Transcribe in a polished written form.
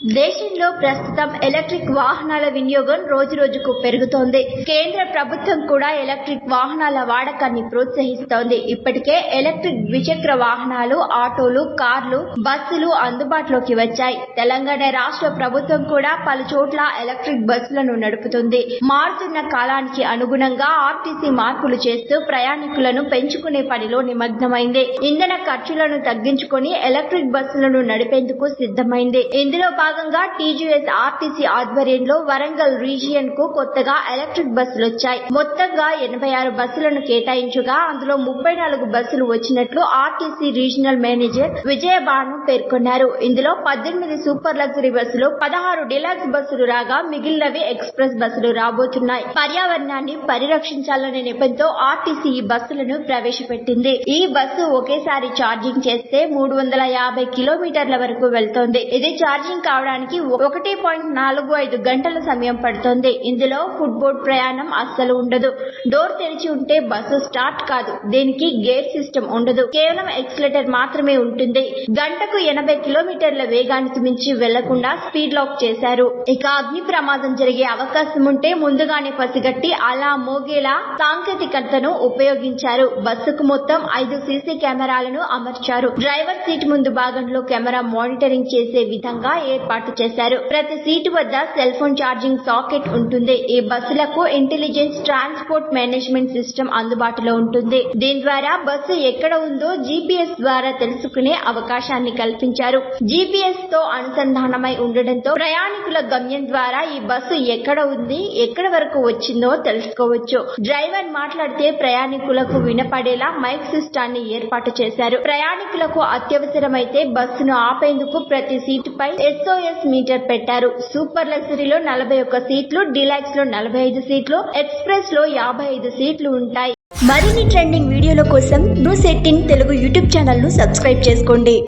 దేశంలో ప్రస్తుతం ఎలక్ట్రిక్ వాహనాల వినియోగం రోజురోజుకు పెరుగుతోంది. కేంద్ర ప్రభుత్వం కూడా ఎలక్ట్రిక్ వాహనాల వాడకాన్ని ప్రోత్సహిస్తోంది. ఇప్పటికే ఎలక్ట్రిక్ ద్విచక్ర వాహనాలు, ఆటోలు, కార్లు, బస్సులు అందుబాటులోకి వచ్చాయి. తెలంగాణ రాష్ట్ర ప్రభుత్వం కూడా పలు చోట్ల ఎలక్ట్రిక్ బస్సులను నడుపుతుంది. మారుతున్న కాలానికి అనుగుణంగా ఆర్టీసీ మార్పులు చేస్తూ ప్రయాణికులను పెంచుకునే పనిలో నిమగ్నమైంది. ఇంధన ఖర్చులను తగ్గించుకొని ఎలక్ట్రిక్ బస్సులను నడిపేందుకు సిద్ధమైంది. ఇందులో భాగంగా టీజీఎస్ ఆర్టీసీ ఆధ్వర్యంలో వరంగల్ రీజియన్ కు కొత్తగా ఎలక్ట్రిక్ బస్సులు వచ్చాయి. మొత్తంగా 86 బస్సులను కేటాయించగా అందులో 34 బస్సులు వచ్చినట్లు ఆర్టీసీ రీజనల్ మేనేజర్ విజయభాను పేర్కొన్నారు. ఇందులో 18 సూపర్ లగ్జరీ బస్సులు, 16 డీలక్స్ బస్సులు రాగా మిగిలినవి ఎక్స్ప్రెస్ బస్సులు రాబోతున్నాయి. పర్యావరణాన్ని పరిరక్షించాలనే నెపంతో ఆర్టీసీ ఈ బస్సులను ప్రవేశపెట్టింది. ఈ బస్సు ఒకేసారి ఛార్జింగ్ చేస్తే 350 కిలోమీటర్ల వరకు వెళ్తోంది. ఇది ఛార్జింగ్ కావడానికి 1.45 గంటల సమయం పడుతోంది. ఇందులో ఫుట్ బోర్డ్ ప్రయాణం అస్సలు ఉండదు. డోర్ తెరిచి ఉంటే బస్సు స్టార్ట్ కాదు. దీనికి గేర్ సిస్టమ్ ఉండదు. కేవలం ఎక్సిలేటర్ మాత్రమే ఉంటుంది. గంటకు 80 కిలోమీటర్ల వేగానికి మించి వెళ్లకుండా స్పీడ్ లాక్ చేశారు. ఇక అగ్ని ప్రమాదం జరిగే అవకాశం ఉంటే ముందుగానే పసిగట్టి అలా మోగేలా సాంకేతికతను ఉపయోగించారు. బస్సుకు మొత్తం 5 సీసీ కెమెరాలను అమర్చారు. డ్రైవర్ సీట్ ముందు భాగంలో కెమెరా మానిటరింగ్ చేసే విధంగా ఏర్పాటు చేశారు. ప్రతి సీటు వద్ద సెల్ ఫోన్ ఛార్జింగ్ సాకెట్ ఉంటుంది. ఈ బస్సులకు ఇంటెలిజెన్స్ ట్రాన్స్పోర్ట్ మేనేజ్మెంట్ సిస్టమ్ అందుబాటులో ఉంటుంది. దీని ద్వారా బస్సు ఎక్కడ ఉందో జీపీఎస్ ద్వారా తెలుసుకునే అవకాశాన్ని కల్పించారు. జీపీఎస్ తో అనుసంధానమై ఉండడంతో ప్రయాణికుల గమ్యం ద్వారా ఈ బస్సు ఎక్కడ ఉంది, ఎక్కడ వరకు వచ్చిందో తెలుసుకోవచ్చు. డ్రైవర్ మాట్లాడితే ప్రయాణికులకు వినపడేలా మైక్ సిస్టాన్ని ఏర్పాటు చేశారు. ప్రయాణికులకు అత్యవసరమైతే బస్సును ఆపేందుకు ప్రతి సీటుపై SOS మీటర్ పెట్టారు. సూపర్ లగ్జరీలో 41 సీట్లు, డీలక్స్ లో 45 సీట్లు, ఎక్స్ప్రెస్ లో 55 సీట్లు ఉంటాయి. మరిన్ని ట్రెండింగ్ వీడియోల కోసం న్యూస్ 18 తెలుగు యూట్యూబ్ ఛానల్ ను సబ్స్క్రైబ్ చేసుకోండి.